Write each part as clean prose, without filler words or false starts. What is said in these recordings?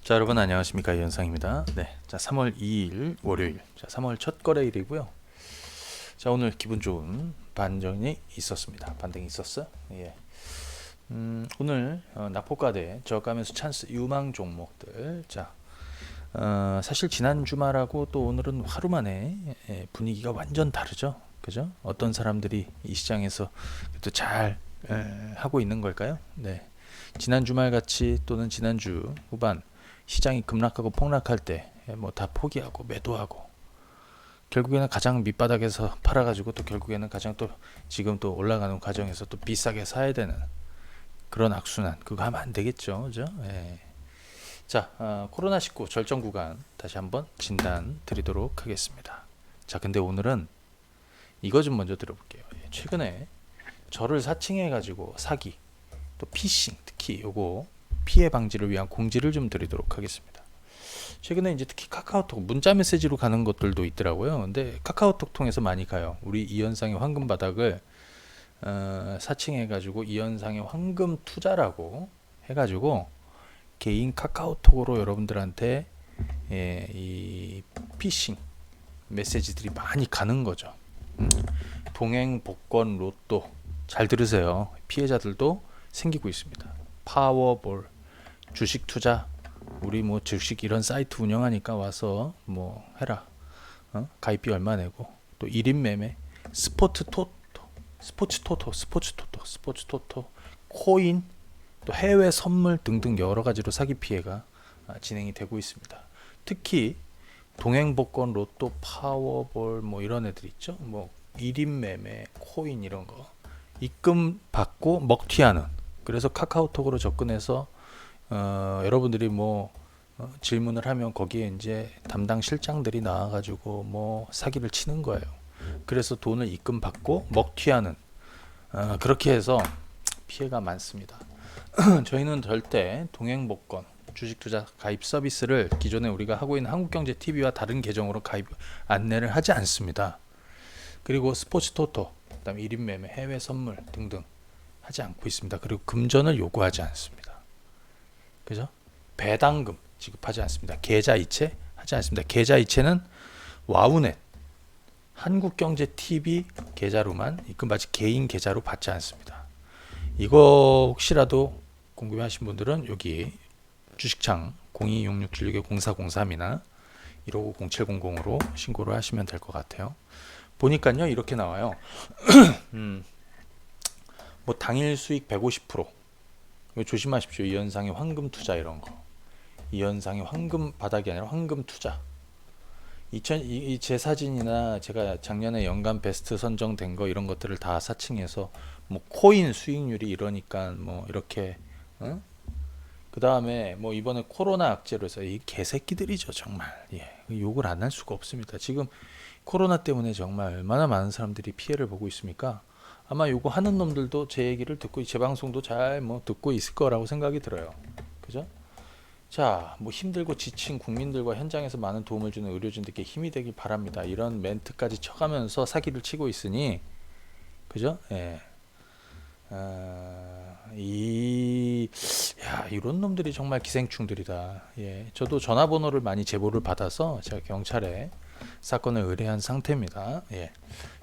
자, 여러분 안녕하십니까, 이현상입니다. 네, 자 3월 2일 월요일, 자 3월 첫 거래일이고요. 자, 오늘 기분 좋은 반전이 있었습니다. 반등이 있었어요. 예. 오늘 낙폭과대 저가매수 찬스 유망 종목들. 자, 사실 지난 주말하고 또 오늘은 하루 만에 분위기가 완전 다르죠. 그죠? 어떤 사람들이 이 시장에서 또 잘 하고 있는 걸까요? 네. 지난 주말 같이 또는 지난주 후반 시장이 급락하고 폭락할 때 뭐 다 포기하고 매도하고 결국에는 가장 밑바닥에서 팔아가지고 또 결국에는 가장 또 지금 또 올라가는 과정에서 또 비싸게 사야 되는 그런 악순환, 그거 하면 안 되겠죠, 그죠? 예. 자, 코로나19 절정 구간 다시 한번 진단 드리도록 하겠습니다. 자, 근데 오늘은 이거 좀 먼저 들어볼게요. 최근에 저를 사칭해 가지고 사기, 또 피싱, 특히 요거 피해 방지를 위한 공지를 좀 드리도록 하겠습니다. 최근에 이제 특히 카카오톡 문자 메시지로 가는 것들도 있더라고요. 근데 카카오톡 통해서 많이 가요. 우리 이현상의 황금 바닥을 사칭해 가지고 이현상의 황금 투자라고 해 가지고 개인 카카오톡으로 여러분들한테 이 피싱 메시지들이 많이 가는 거죠. 동행 복권 로또 잘 들으세요. 피해자들도 생기고 있습니다. 파워볼 주식 투자, 우리 뭐 주식 이런 사이트 운영하니까 와서 뭐 해라. 가입비 얼마 내고, 또 1인 매매, 스포츠 토토, 코인, 또 해외 선물 등등 여러 가지로 사기 피해가 진행이 되고 있습니다. 특히 동행 복권, 로또, 파워볼 뭐 이런 애들 있죠. 뭐 1인 매매, 코인 이런 거 입금 받고 먹튀하는. 그래서 카카오톡으로 접근해서 여러분들이 뭐 질문을 하면 거기에 이제 담당 실장들이 나와가지고 뭐 사기를 치는 거예요. 그래서 돈을 입금 받고 먹튀하는 그렇게 해서 피해가 많습니다. 저희는 절대 동행복권 주식투자 가입 서비스를 기존에 우리가 하고 있는 한국경제TV와 다른 계정으로 가입 안내를 하지 않습니다. 그리고 스포츠 토토, 그다음에 1인 매매, 해외 선물 등등 하지 않고 있습니다. 그리고 금전을 요구하지 않습니다. 그죠? 배당금 지급하지 않습니다. 계좌 이체 하지 않습니다. 계좌 이체는 와우넷, 한국경제TV 계좌로만 입금받지 개인 계좌로 받지 않습니다. 이거 혹시라도 궁금해하신 분들은 여기 주식창 026676-0403이나 159-0700으로 신고를 하시면 될 것 같아요. 보니까요 이렇게 나와요. 뭐 당일 수익 150%. 이거 조심하십시오. 이현상의 황금 투자 이런 거. 이현상의 황금 바닥이 아니라 황금 투자. 제 사진이나 제가 작년에 연간 베스트 선정된 거 이런 것들을 다 사칭해서 뭐 코인 수익률이 이러니까 뭐 이렇게 그 다음에 뭐 이번에 코로나 악재로 해서 이 개새끼들이죠 정말. 예, 욕을 안 할 수가 없습니다. 지금 코로나 때문에 정말 얼마나 많은 사람들이 피해를 보고 있습니까? 아마 요거 하는 놈들도 제 얘기를 듣고 제 방송도 잘 뭐 듣고 있을 거라고 생각이 들어요. 그죠? 자, 뭐 힘들고 지친 국민들과 현장에서 많은 도움을 주는 의료진들께 힘이 되길 바랍니다. 이런 멘트까지 쳐가면서 사기를 치고 있으니, 그죠? 예. 이런 놈들이 정말 기생충들이다. 예. 저도 전화번호를 많이 제보를 받아서 제가 경찰에 사건을 의뢰한 상태입니다. 예.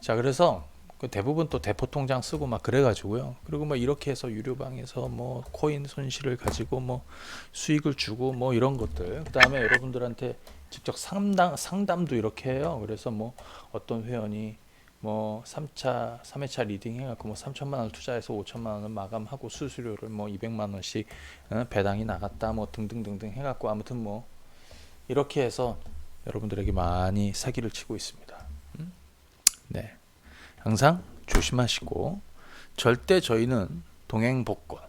자, 그래서 대부분 또 대포 통장 쓰고 막 그래가지고요. 그리고 뭐 이렇게 해서 유료방에서 뭐 코인 손실을 가지고 뭐 수익을 주고 뭐 이런 것들. 그 다음에 여러분들한테 직접 상담도 이렇게 해요. 그래서 뭐 어떤 회원이 뭐 3회차 리딩 해갖고 뭐 3천만 원 투자해서 5천만 원을 마감하고 수수료를 뭐 200만 원씩 배당이 나갔다 뭐 등등등등 해갖고 아무튼 뭐 이렇게 해서 여러분들에게 많이 사기를 치고 있습니다. 네. 항상 조심하시고 절대 저희는 동행복권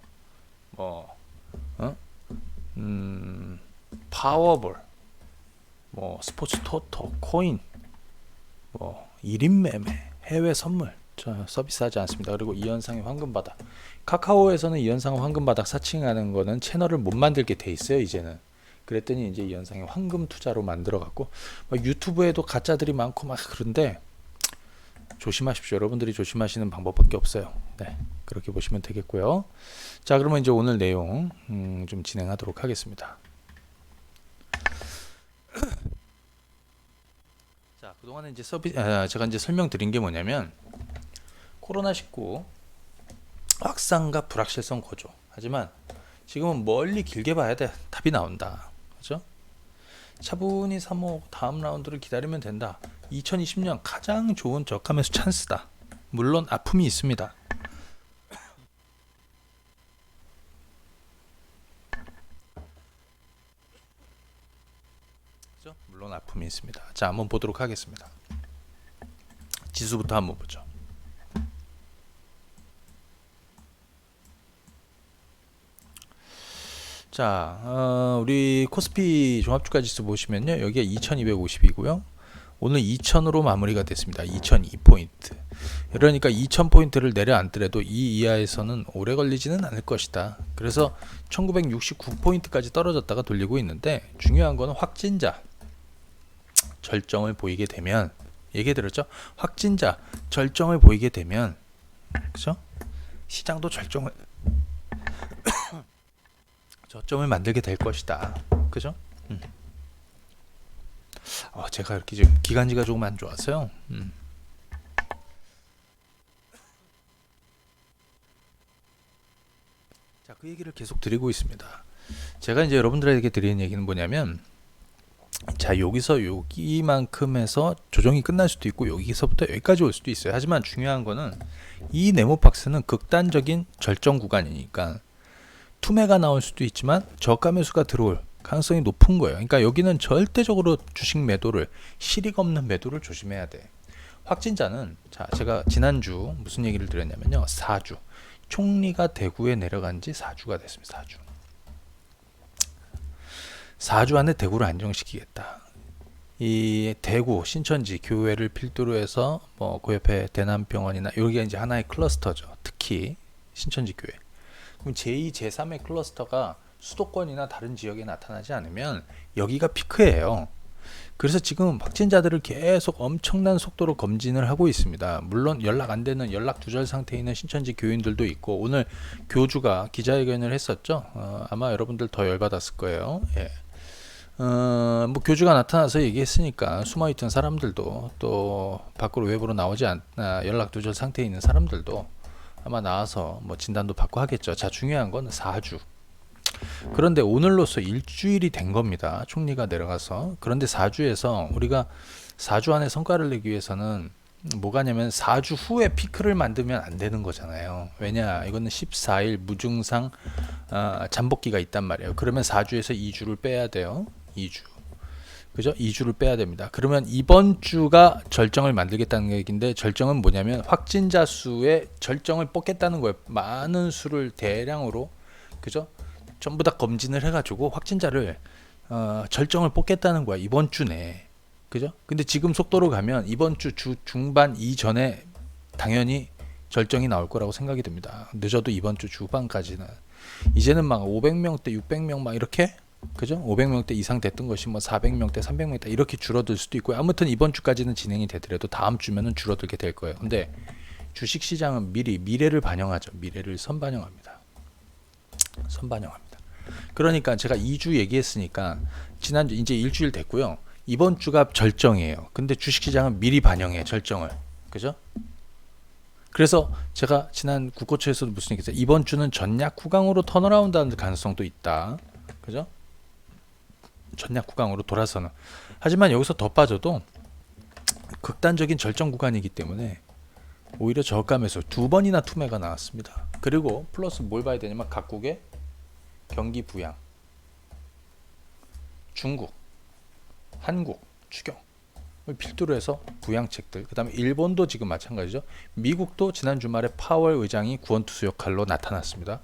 파워볼 뭐 스포츠 토토 코인 뭐 1인 매매 해외 선물 저 서비스하지 않습니다. 그리고 이현상의 황금바닥 카카오에서는 이현상의 황금바닥 사칭하는 거는 채널을 못 만들게 돼 있어요. 이제는 그랬더니 이제 이현상의 황금 투자로 만들어 갖고 유튜브에도 가짜들이 많고 막 그런데 조심하십시오. 여러분들이 조심하시는 방법밖에 없어요. 네, 그렇게 보시면 되겠고요. 자, 그러면 이제 오늘 내용 좀 진행하도록 하겠습니다. 그동안에 이제 제가 이제 설명드린 게 뭐냐면 코로나19 확산과 불확실성 거죠. 하지만 지금은 멀리 길게 봐야 돼. 답이 나온다. 그죠? 차분히 사모 다음 라운드를 기다리면 된다. 2020년 가장 좋은 저가 매수 찬스다. 물론 아픔이 있습니다. 그죠? 물론 아픔이 있습니다. 자, 한번 보도록 하겠습니다. 지수부터 한번 보죠. 자, 우리 코스피 종합주가 지수 보시면요, 여기가 2250이고요. 오늘 2000으로 마무리가 됐습니다. 2002포인트. 그러니까 2000포인트를 내려앉더라도 이 이하에서는 오래 걸리지는 않을 것이다. 그래서 1969포인트까지 떨어졌다가 돌리고 있는데, 중요한 거는 확진자 절정을 보이게 되면, 얘기 들었죠? 확진자 절정을 보이게 되면, 그죠? 시장도 저점을 만들게 될 것이다. 그죠? 제가 이렇게 지금 기관지가 조금 안 좋아서요. 자, 그 얘기를 계속 드리고 있습니다. 제가 이제 여러분들에게 드리는 얘기는 뭐냐면, 자, 여기서 여기만큼 해서 조정이 끝날 수도 있고 여기서부터 여기까지 올 수도 있어요. 하지만 중요한 거는 이 네모박스는 극단적인 절정 구간이니까 투매가 나올 수도 있지만 저가 매수가 들어올 가능성이 높은 거예요. 그러니까 여기는 절대적으로 주식 매도를, 실익 없는 매도를 조심해야 돼. 확진자는, 자, 제가 지난주 무슨 얘기를 드렸냐면요, 4주 총리가 대구에 내려간 지 4주가 됐습니다. 4주 안에 대구를 안정시키겠다. 이 대구 신천지 교회를 필두로 해서 뭐 그 옆에 대남병원이나 여기가 이제 하나의 클러스터죠. 특히 신천지 교회. 그럼 제2, 제3의 클러스터가 수도권이나 다른 지역에 나타나지 않으면 여기가 피크예요. 그래서 지금 확진자들을 계속 엄청난 속도로 검진을 하고 있습니다. 물론 연락 안 되는, 연락 두절 상태에 있는 신천지 교인들도 있고, 오늘 교주가 기자회견을 했었죠. 아마 여러분들 더 열받았을 거예요. 예. 뭐 교주가 나타나서 얘기했으니까 숨어있던 사람들도, 또 밖으로 외부로 나오지 연락 두절 상태에 있는 사람들도 아마 나와서 뭐 진단도 받고 하겠죠. 자, 중요한 건 4주. 그런데 오늘로써 일주일이 된 겁니다. 총리가 내려가서. 그런데 4주에서 우리가 4주 안에 성과를 내기 위해서는 뭐가냐면 4주 후에 피크를 만들면 안 되는 거잖아요. 왜냐, 이거는 14일 무증상 잠복기가 있단 말이에요. 그러면 4주에서 2주를 빼야 돼요. 2주. 그죠? 2주를 빼야 됩니다. 그러면 이번 주가 절정을 만들겠다는 얘기인데, 절정은 뭐냐면 확진자 수의 절정을 뽑겠다는 거예요. 많은 수를 대량으로, 그죠? 전부 다 검진을 해가지고 확진자를 절정을 뽑겠다는 거야, 이번 주 내에. 그죠? 근데 지금 속도로 가면 이번 주 중반 이전에 당연히 절정이 나올 거라고 생각이 듭니다. 늦어도 이번 주 중반까지는. 이제는 막 500명대 600명 막 이렇게, 그죠? 500명대 이상 됐던 것이 뭐 400명대 300명대 이렇게 줄어들 수도 있고요. 아무튼 이번 주까지는 진행이 되더라도 다음 주면은 줄어들게 될 거예요. 근데 주식시장은 미래를 반영하죠. 미래를 선반영합니다. 그러니까 제가 2주 얘기했으니까 지난주 이제 일주일 됐고요. 이번 주가 절정이에요. 근데 주식시장은 미리 반영해, 절정을. 그죠? 그래서 제가 지난 국고초에서도 무슨 얘기했어요? 이번 주는 전략 구강으로 턴어라운드 하는 가능성도 있다. 그죠? 전략 구강으로 돌아서는. 하지만 여기서 더 빠져도 극단적인 절정 구간이기 때문에 오히려 저가 매수 2번이나 투매가 나왔습니다. 그리고 플러스 뭘 봐야 되냐면 각국의 경기 부양, 중국, 한국, 추경을 필두로 해서 부양책들, 그 다음에 일본도 지금 마찬가지죠. 미국도 지난 주말에 파월 의장이 구원투수 역할로 나타났습니다.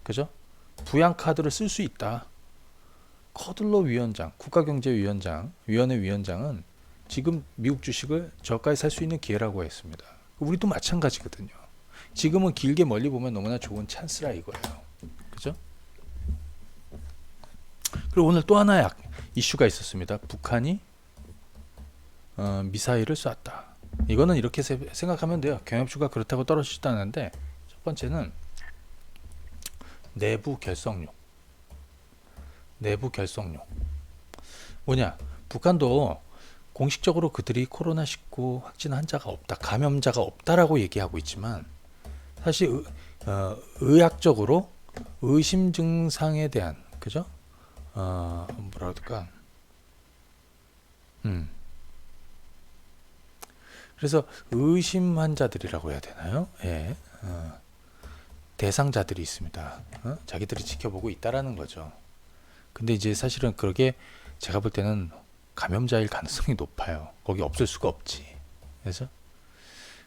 그죠? 부양 카드를 쓸 수 있다. 커들로 위원장, 위원회 위원장은 지금 미국 주식을 저가에 살 수 있는 기회라고 했습니다. 우리도 마찬가지거든요. 지금은 길게 멀리 보면 너무나 좋은 찬스라 이거예요. 그죠? 그리고 오늘 또 하나의 이슈가 있었습니다. 북한이 미사일을 쐈다. 이거는 이렇게 생각하면 돼요. 경협주가 그렇다고 떨어지지도 않는데, 첫 번째는 내부 결속력. 뭐냐? 북한도 공식적으로 그들이 코로나19 확진 환자가 없다, 감염자가 없다라고 얘기하고 있지만 사실 의학적으로 의심 증상에 대한 그죠? 뭐라 그럴까? 그래서 의심 환자들이라고 해야 되나요? 예. 대상자들이 있습니다. 자기들이 지켜보고 있다라는 거죠. 근데 이제 사실은 그게 제가 볼 때는 감염자일 가능성이 높아요. 거기 없을 수가 없지. 그래서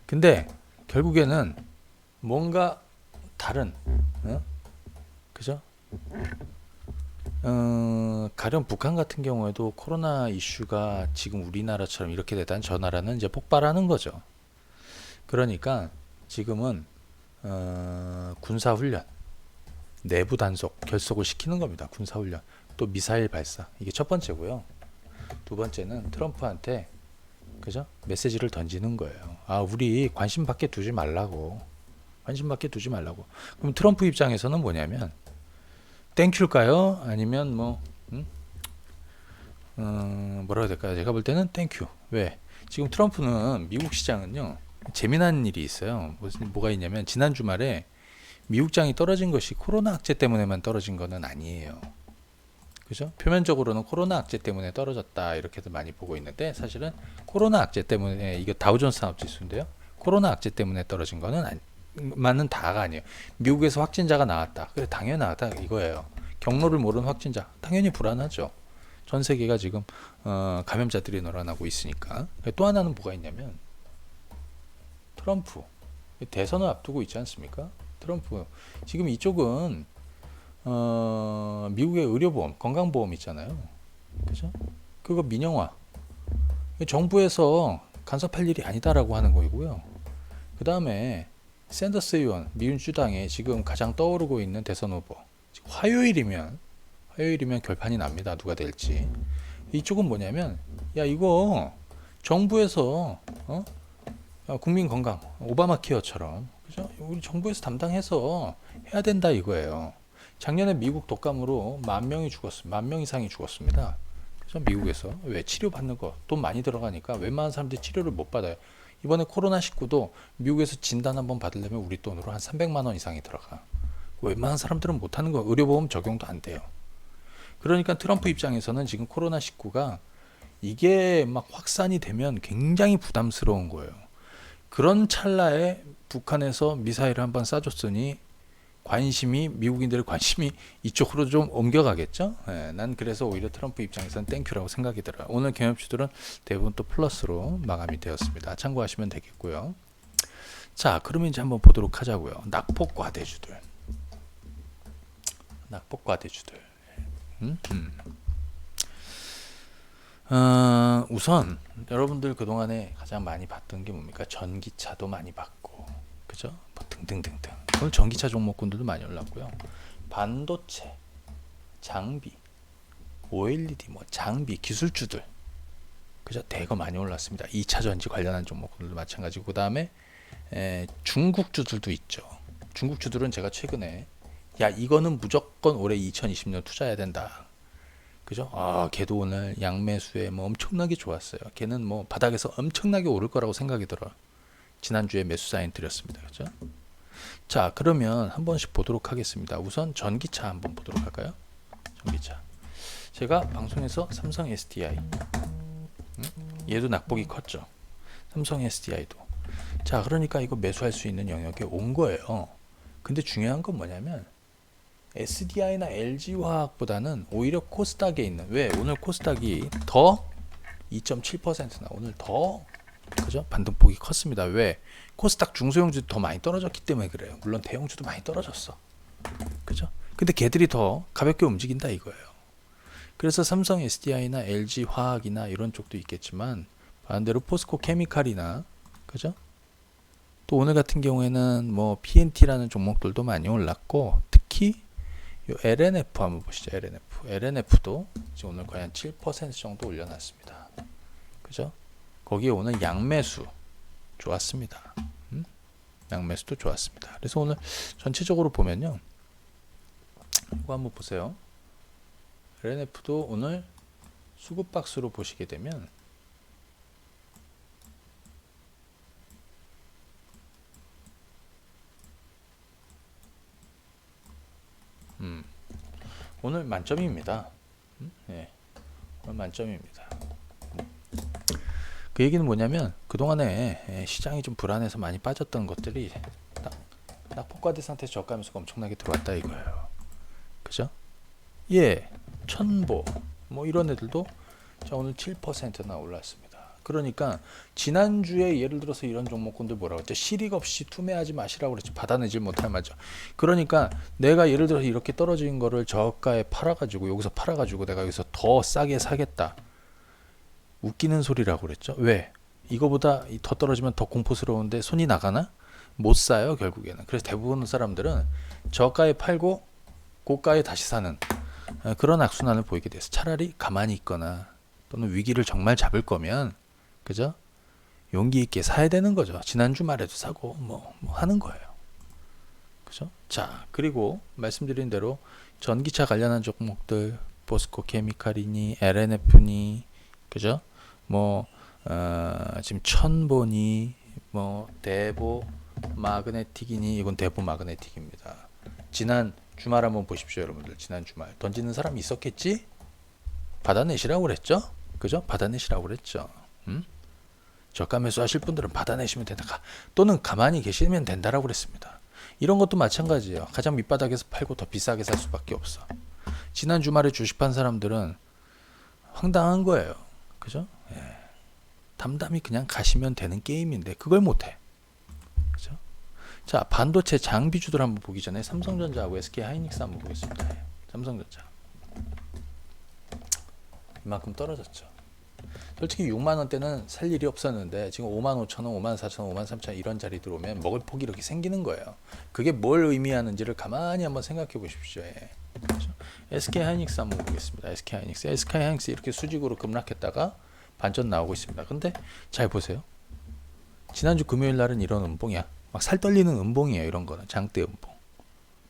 근데 결국에는 뭔가 다른, 그죠? 가령 북한 같은 경우에도 코로나 이슈가 지금 우리나라처럼 이렇게 되다는 저 나라는 이제 폭발하는 거죠. 그러니까 지금은 군사훈련, 내부 단속, 결속을 시키는 겁니다. 군사훈련, 또 미사일 발사, 이게 첫 번째고요. 두 번째는 트럼프한테 그죠? 메시지를 던지는 거예요. 우리 관심 밖에 두지 말라고. 관심 밖에 두지 말라고. 그럼 트럼프 입장에서는 뭐냐면 땡큐일까요? 아니면 뭐라고 해야 될까요? 제가 볼 때는 땡큐. 왜? 지금 트럼프는 미국 시장은요, 재미난 일이 있어요. 뭐가 있냐면 지난 주말에 미국장이 떨어진 것이 코로나 악재 때문에만 떨어진 거는 아니에요. 그죠? 표면적으로는 코로나 악재 때문에 떨어졌다 이렇게도 많이 보고 있는데 사실은 코로나 악재 때문에, 이거 다우존스 산업지수인데요, 코로나 악재 때문에 떨어진 거는 맞는 다가 아니에요. 미국에서 확진자가 나왔다. 그래, 당연하다 이거예요. 경로를 모르는 확진자 당연히 불안하죠. 전 세계가 지금 감염자들이 늘어나고 있으니까. 또 하나는 뭐가 있냐면 트럼프 대선을 앞두고 있지 않습니까? 트럼프 지금 이쪽은 미국의 의료보험, 건강보험 있잖아요. 그죠? 그거 민영화. 정부에서 간섭할 일이 아니다라고 하는 거이고요. 그 다음에 샌더스 의원, 민주당에 지금 가장 떠오르고 있는 대선 후보. 화요일이면 결판이 납니다. 누가 될지. 이쪽은 뭐냐면, 야, 이거 정부에서 국민 건강, 오바마 케어처럼, 그죠? 우리 정부에서 담당해서 해야 된다 이거예요. 작년에 미국 독감으로 10,000명이 죽었습니다. 10,000명 이상이 죽었습니다. 그래서 미국에서 왜 치료받는 거 돈 많이 들어가니까 웬만한 사람들이 치료를 못 받아요. 이번에 코로나19도 미국에서 진단 한번 받으려면 우리 돈으로 한 300만 원 이상이 들어가. 웬만한 사람들은 못하는 거, 의료보험 적용도 안 돼요. 그러니까 트럼프 입장에서는 지금 코로나19가 이게 막 확산이 되면 굉장히 부담스러운 거예요. 그런 찰나에 북한에서 미사일을 한번 쏴줬으니 미국인들의 관심이 이쪽으로 좀 옮겨가겠죠. 난 그래서 오히려 트럼프 입장에서는 땡큐라고 생각이 들어요. 오늘 경협주들은 대부분 또 플러스로 마감이 되었습니다. 참고하시면 되겠고요. 자, 그러면 이제 한번 보도록 하자고요. 낙폭과대주들. 우선 여러분들 그동안에 가장 많이 봤던 게 뭡니까? 전기차도 많이 봤고, 그죠? 뭐 등등등등. 오늘 전기차 종목군들도 많이 올랐고요. 반도체, 장비, OLED, 장비, 기술주들, 그죠? 대거 많이 올랐습니다. 2차 전지 관련한 종목군들도 마찬가지고, 그 다음에 중국주들도 있죠. 중국주들은 제가 최근에 이거는 무조건 올해 2020년 투자해야 된다. 그죠? 걔도 오늘 양매수에 엄청나게 좋았어요. 걔는 바닥에서 엄청나게 오를 거라고 생각이 들어요. 지난주에 매수 사인 드렸습니다. 그죠? 자, 그러면 한 번씩 보도록 하겠습니다. 우선 전기차 한번 보도록 할까요? 전기차. 제가 방송에서 삼성 SDI, 얘도 낙폭이 컸죠. 삼성 SDI도. 자, 그러니까 이거 매수할 수 있는 영역에 온 거예요. 근데 중요한 건 뭐냐면 SDI나 LG화학보다는 오히려 코스닥에 있는, 왜? 오늘 코스닥이 더 2.7%나 오늘 더, 그죠? 반등폭이 컸습니다. 왜? 코스닥 중소형주도 더 많이 떨어졌기 때문에 그래요. 물론 대형주도 많이 떨어졌어. 그죠? 근데 걔들이 더 가볍게 움직인다 이거예요. 그래서 삼성 SDI나 LG화학이나 이런 쪽도 있겠지만 반대로 포스코 케미칼이나, 그죠? 또 오늘 같은 경우에는 PNT라는 종목들도 많이 올랐고, 특히 요 LNF 한번 보시죠. LNF도 지금 오늘 거의 한 7% 정도 올려놨습니다. 그죠? 거기에 오늘 양매수 좋았습니다. 양매수도 좋았습니다. 그래서 오늘 전체적으로 보면요, 이거 한번 보세요. LNF도 오늘 수급박스로 보시게 되면 오늘 만점입니다. 예, 오늘 만점입니다. 그 얘기는 뭐냐면 그동안에 시장이 좀 불안해서 많이 빠졌던 것들이 딱 폭과대 상태에서 저가 매수가 엄청나게 들어왔다 이거예요. 그죠? 예, 천보 뭐 이런 애들도 자 오늘 7%나 올랐습니다. 그러니까 지난주에 예를 들어서 이런 종목군들 뭐라고 했죠? 실익 없이 투매하지 마시라고 그랬죠. 받아내질 못할 맞죠. 그러니까 내가 예를 들어서 이렇게 떨어진 거를 저가에 팔아가지고 여기서 팔아가지고 내가 여기서 더 싸게 사겠다. 웃기는 소리라고 그랬죠. 왜? 이거보다 더 떨어지면 더 공포스러운데 손이 나가나? 못 사요 결국에는. 그래서 대부분 사람들은 저가에 팔고 고가에 다시 사는 그런 악순환을 보이게 돼서 차라리 가만히 있거나 또는 위기를 정말 잡을 거면 그죠? 용기 있게 사야 되는 거죠. 지난 주말에도 사고 뭐 하는 거예요. 그죠? 자, 그리고 말씀드린 대로 전기차 관련한 종목들 포스코 케미칼이니 LNF니 그죠? 지금 천보니 대보 마그네틱이니 이건 대보 마그네틱입니다. 지난 주말 한번 보십시오, 여러분들. 지난 주말 던지는 사람이 있었겠지? 받아내시라고 그랬죠? 그죠? 받아내시라고 그랬죠. 저가 매수 하실 분들은 받아내시면 된다. 또는 가만히 계시면 된다라고 그랬습니다. 이런 것도 마찬가지예요. 가장 밑바닥에서 팔고 더 비싸게 살 수밖에 없어. 지난 주말에 주식 판 사람들은 황당한 거예요. 그죠? 예. 담담히 그냥 가시면 되는 게임인데 그걸 못해. 그죠? 자, 반도체 장비주들 한번 보기 전에 삼성전자하고 SK하이닉스 한번 보겠습니다. 삼성전자 이만큼 떨어졌죠. 솔직히 6만원대는 살 일이 없었는데 지금 55,000원, 54,000원, 53,000원 이런 자리 들어오면 먹을 폭이 이렇게 생기는 거예요. 그게 뭘 의미하는지를 가만히 한번 생각해 보십시오. 예. 그렇죠? SK하이닉스 한번 보겠습니다. SK하이닉스 이렇게 수직으로 급락했다가 반전 나오고 있습니다. 근데 잘 보세요. 지난주 금요일 날은 이런 음봉이야. 막 살 떨리는 음봉이에요. 이런 거는 장대 음봉.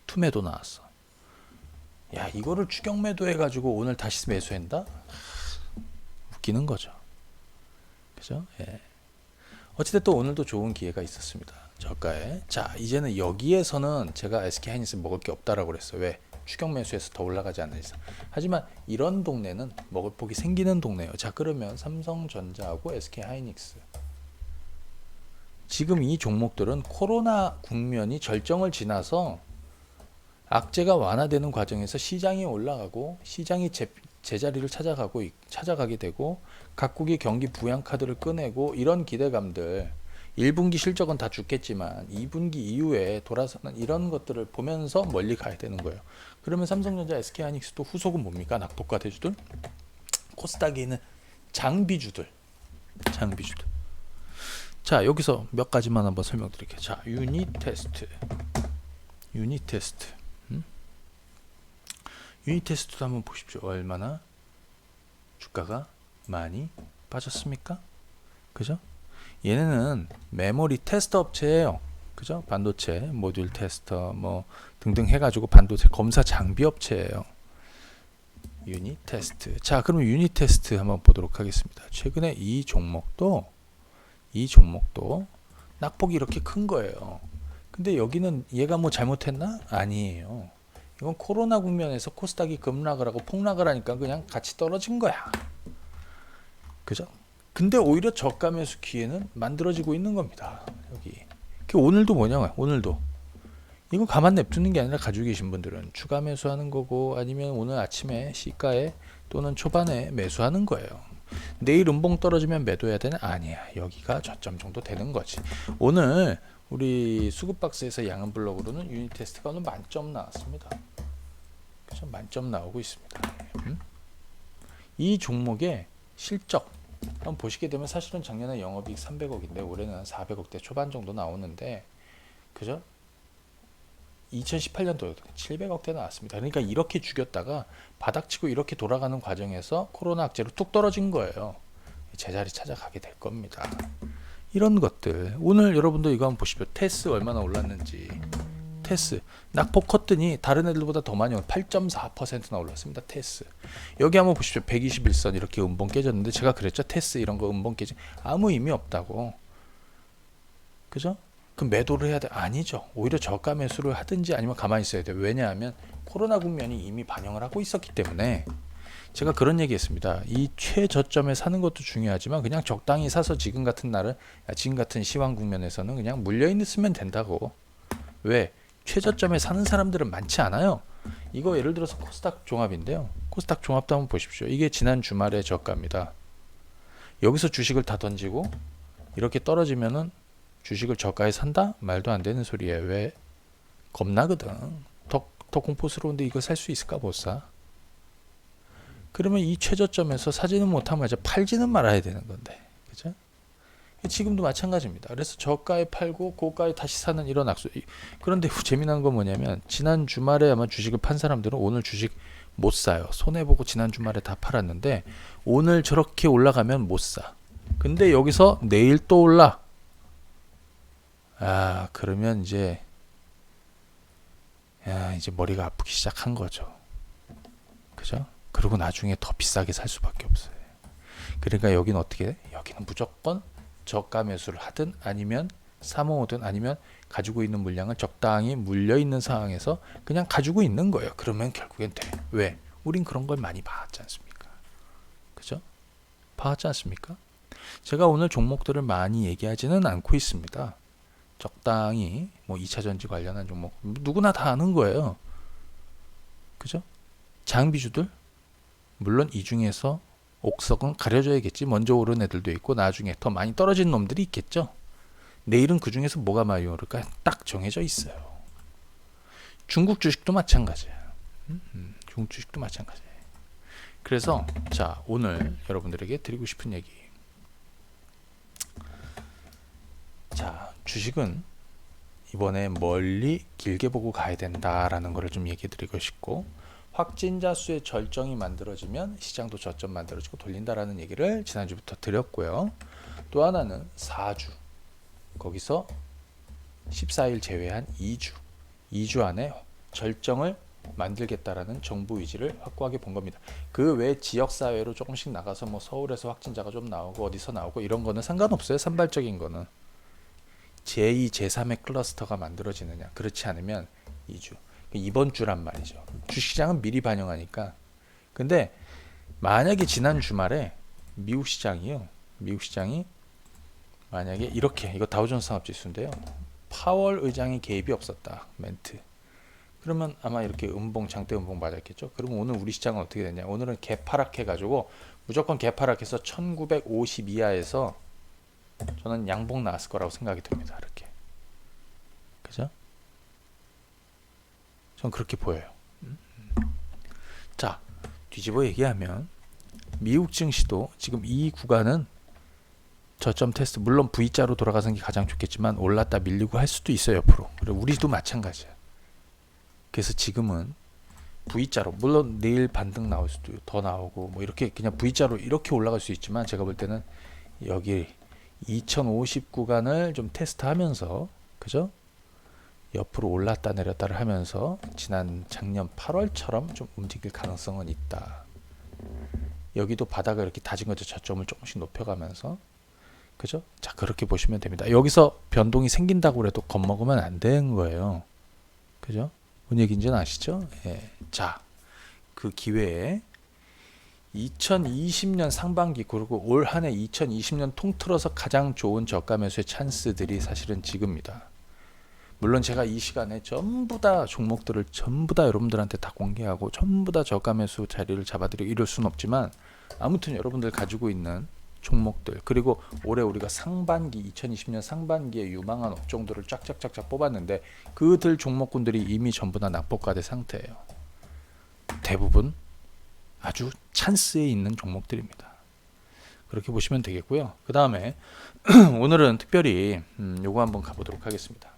투매도 나왔어. 야, 이거를 추격 매도해가지고 오늘 다시 매수한다? 웃기는 거죠. 그죠? 예. 어찌됐든 오늘도 좋은 기회가 있었습니다. 저가에. 자, 이제는 여기에서는 제가 SK하이닉스 먹을 게 없다라고 그랬어요. 왜? 추격 매수해서 더 올라가지 않는 이상. 하지만 이런 동네는 먹을 폭이 생기는 동네예요. 자, 그러면 삼성전자하고 SK하이닉스. 지금 이 종목들은 코로나 국면이 절정을 지나서 악재가 완화되는 과정에서 시장이 올라가고 시장이 제자리를 찾아가게 되고 각국이 경기 부양 카드를 꺼내고 이런 기대감들 1분기 실적은 다 죽겠지만 2분기 이후에 돌아서는 이런 것들을 보면서 멀리 가야 되는 거예요. 그러면 삼성전자, SK하이닉스도 후속은 뭡니까? 낙폭과 대주들, 코스닥에 있는 장비주들. 자, 여기서 몇 가지만 한번 설명드릴게요. 자, 유닛 테스트. 유닛 테스트도 한번 보십시오. 얼마나 주가가 많이 빠졌습니까? 그죠? 얘네는 메모리 테스트 업체예요. 그죠? 반도체, 모듈 테스터 뭐 등등 해가지고 반도체 검사 장비 업체예요. 유닛 테스트. 자, 그럼 유닛 테스트 한번 보도록 하겠습니다. 최근에 이 종목도 낙폭이 이렇게 큰 거예요. 근데 여기는 얘가 뭐 잘못했나? 아니에요. 이건 코로나 국면에서 코스닥이 급락을 하고 폭락을 하니까 그냥 같이 떨어진 거야. 그죠? 근데 오히려 저가 매수 기회는 만들어지고 있는 겁니다. 여기. 오늘도 뭐냐고요? 오늘도. 이거 가만 냅두는 게 아니라 가지고 계신 분들은 추가 매수하는 거고 아니면 오늘 아침에 시가에 또는 초반에 매수하는 거예요. 내일 음봉 떨어지면 매도해야 되나? 아니야. 여기가 저점 정도 되는 거지. 오늘 우리 수급박스에서 양은 블록으로는 유닛 테스트가 오늘 만점 나왔습니다. 그래서 만점 나오고 있습니다. 이 종목의 실적 한번 보시게 되면 사실은 작년에 영업이익 300억인데 올해는 한 400억대 초반 정도 나오는데 그죠? 2018년도 700억대 나왔습니다. 그러니까 이렇게 죽였다가 바닥치고 이렇게 돌아가는 과정에서 코로나 악재로 뚝 떨어진 거예요. 제자리 찾아가게 될 겁니다. 이런 것들 오늘 여러분도 이거 한번 보십시오. 테스 얼마나 올랐는지. 테스 낙폭 컸더니 다른 애들보다 더 많이 8.4%나 올랐습니다. 테스 여기 한번 보십시오. 121선 이렇게 음봉 깨졌는데 제가 그랬죠. 테스 이런 거 음봉 깨지 아무 의미 없다고. 그죠? 그럼 매도를 해야 돼? 아니죠. 오히려 저가 매수를 하든지 아니면 가만히 있어야 돼요. 왜냐하면 코로나 국면이 이미 반영을 하고 있었기 때문에 제가 그런 얘기했습니다. 이 최저점에 사는 것도 중요하지만 그냥 적당히 사서 지금 같은 날은 지금 같은 시황 국면에서는 그냥 물려 있으면 된다고. 왜? 최저점에 사는 사람들은 많지 않아요. 이거 예를 들어서 코스닥 종합인데요. 코스닥 종합도 한번 보십시오. 이게 지난 주말의 저가입니다. 여기서 주식을 다 던지고 이렇게 떨어지면은 주식을 저가에 산다? 말도 안 되는 소리예요. 왜? 겁나거든. 더 공포스러운데 이거 살 수 있을까? 못 사. 그러면 이 최저점에서 사지는 못하면 이제 팔지는 말아야 되는 건데, 그죠? 지금도 마찬가지입니다. 그래서 저가에 팔고 고가에 다시 사는 이런 악수. 그런데 재미난 건 뭐냐면 지난 주말에 아마 주식을 판 사람들은 오늘 주식 못 사요. 손해 보고 지난 주말에 다 팔았는데 오늘 저렇게 올라가면 못 사. 근데 여기서 내일 또 올라. 그러면 이제 머리가 아프기 시작한 거죠. 그죠? 그리고 나중에 더 비싸게 살 수밖에 없어요. 그러니까 여기는 어떻게 돼? 여기는 무조건 저가 매수를 하든 아니면 사모으든 아니면 가지고 있는 물량을 적당히 물려 있는 상황에서 그냥 가지고 있는 거예요. 그러면 결국엔 돼. 왜? 우린 그런 걸 많이 봐왔지 않습니까? 그죠? 봐왔지 않습니까? 제가 오늘 종목들을 많이 얘기하지는 않고 있습니다. 적당히 뭐 2차전지 관련한 종목 누구나 다 아는 거예요. 그죠? 장비주들 물론 이 중에서 옥석은 가려져야겠지. 먼저 오른 애들도 있고 나중에 더 많이 떨어진 놈들이 있겠죠. 내일은 그 중에서 뭐가 많이 오를까 딱 정해져 있어요. 중국 주식도 마찬가지야. 중국 주식도 마찬가지예요. 그래서 자 오늘 여러분들에게 드리고 싶은 얘기. 자 주식은 이번에 멀리 길게 보고 가야 된다라는 거를 좀 얘기해 드리고 싶고 확진자 수의 절정이 만들어지면 시장도 저점 만들어지고 돌린다라는 얘기를 지난주부터 드렸고요. 또 하나는 4주 거기서 14일 제외한 2주 안에 절정을 만들겠다라는 정부 의지를 확고하게 본 겁니다. 그 외 지역사회로 조금씩 나가서 뭐 서울에서 확진자가 좀 나오고 어디서 나오고 이런 거는 상관없어요. 산발적인 거는 제2, 제3의 클러스터가 만들어지느냐 그렇지 않으면 2주 이번 주란 말이죠. 주식시장은 미리 반영하니까. 근데 만약에 지난 주말에 미국 시장이 만약에 이렇게 이거 다우존스 산업지수인데요. 파월 의장이 개입이 없었다. 멘트. 그러면 아마 이렇게 장대 음봉 맞았겠죠. 그러면 오늘 우리 시장은 어떻게 됐냐? 오늘은 개파락해 가지고 무조건 개파락해서 1950 이하에서 저는 양봉 나왔을 거라고 생각이 듭니다. 이렇게. 그죠? 전 그렇게 보여요. 자, 뒤집어 얘기하면 미국 증시도 지금 이 구간은 저점 테스트 물론 V자로 돌아가는 게 가장 좋겠지만 올랐다 밀리고 할 수도 있어요. 옆으로. 그리고 우리도 마찬가지야. 그래서 지금은 V자로 물론 내일 반등 나올 수도 더 나오고 뭐 이렇게 그냥 V자로 이렇게 올라갈 수 있지만 제가 볼 때는 여기 2050 구간을 좀 테스트하면서 그죠? 옆으로 올랐다 내렸다를 하면서 작년 8월처럼 좀 움직일 가능성은 있다. 여기도 바닥을 이렇게 다진 거죠. 저점을 조금씩 높여가면서 그죠? 자 그렇게 보시면 됩니다. 여기서 변동이 생긴다고 해도 겁먹으면 안 되는 거예요. 그죠? 뭔 얘기인지는 아시죠? 예. 자, 그 기회에 2020년 상반기 그리고 올 한 해 2020년 통틀어서 가장 좋은 저가 매수의 찬스들이 사실은 지금입니다. 물론 제가 이 시간에 전부 다 종목들을 전부 다 여러분들한테 다 공개하고 전부 다 저가 매수 자리를 잡아드리고 이럴 수는 없지만 아무튼 여러분들 가지고 있는 종목들 그리고 올해 우리가 2020년 상반기에 유망한 업종들을 쫙쫙쫙쫙 뽑았는데 그들 종목군들이 이미 전부 다 낙폭과대 상태예요. 대부분 아주 찬스에 있는 종목들입니다. 그렇게 보시면 되겠고요. 그 다음에 오늘은 특별히 요거 한번 가보도록 하겠습니다.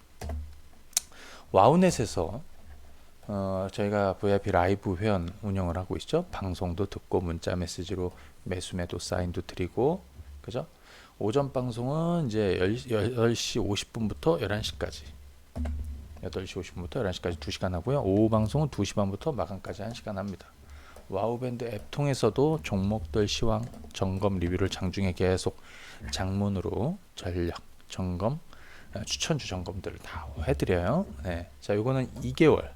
와우넷에서 저희가 VIP 라이브 회원 운영을 하고 있죠. 방송도 듣고 문자 메시지로 매수 사인도 드리고 그죠? 오전 방송은 이제 10시 50분부터 11시까지 8시 50분부터 11시까지 2시간 하고요. 오후 방송은 2시 반부터 마감까지 1시간 합니다. 와우밴드 앱 통해서도 종목들 시황 점검 리뷰를 장중에 계속 장문으로 전략 점검 추천주 점검들을 다 해드려요. 네. 자, 요거는 2개월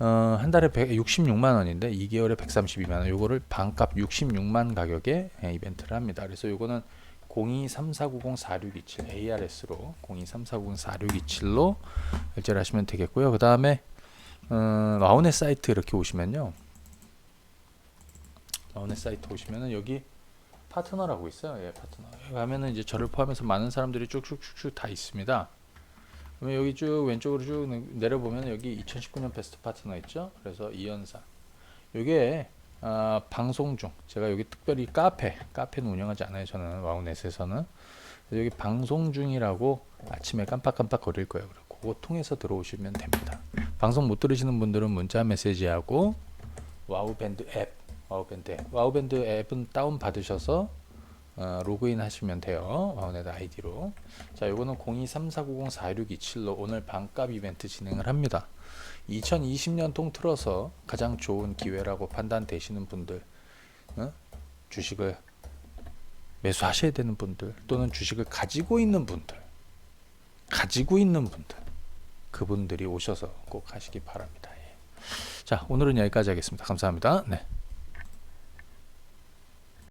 한 달에 66만 원인데 2개월에 132만 원. 요거를 반값 66만 가격에 이벤트를 합니다. 그래서 요거는 0234904627 ARS로 0234904627로 결제를 하시면 되겠고요. 그 다음에 와우넷 사이트 이렇게 오시면요. 와우넷 사이트 오시면은 여기 파트너라고 있어요. 예, 파트너. 여기 가면은 이제 저를 포함해서 많은 사람들이 쭉쭉쭉쭉 다 있습니다. 그러면 여기 쭉 왼쪽으로 쭉 내려보면 여기 2019년 베스트 파트너 있죠. 그래서 이현사. 요게 방송 중 제가 여기 특별히 카페는 운영하지 않아요. 저는 와우넷에서는. 여기 방송 중이라고 아침에 깜빡깜빡 거릴 거예요. 그거 통해서 들어오시면 됩니다. 방송 못 들으시는 분들은 문자 메시지하고 와우밴드 앱은 다운 받으셔서 로그인 하시면 돼요. 와우넷 아이디로. 자, 요거는 0234904627로 오늘 반값 이벤트 진행을 합니다. 2020년 통틀어서 가장 좋은 기회라고 판단되시는 분들, 주식을 매수하셔야 되는 분들, 또는 주식을 가지고 있는 분들, 그분들이 오셔서 꼭 하시기 바랍니다. 예. 자, 오늘은 여기까지 하겠습니다. 감사합니다. 네.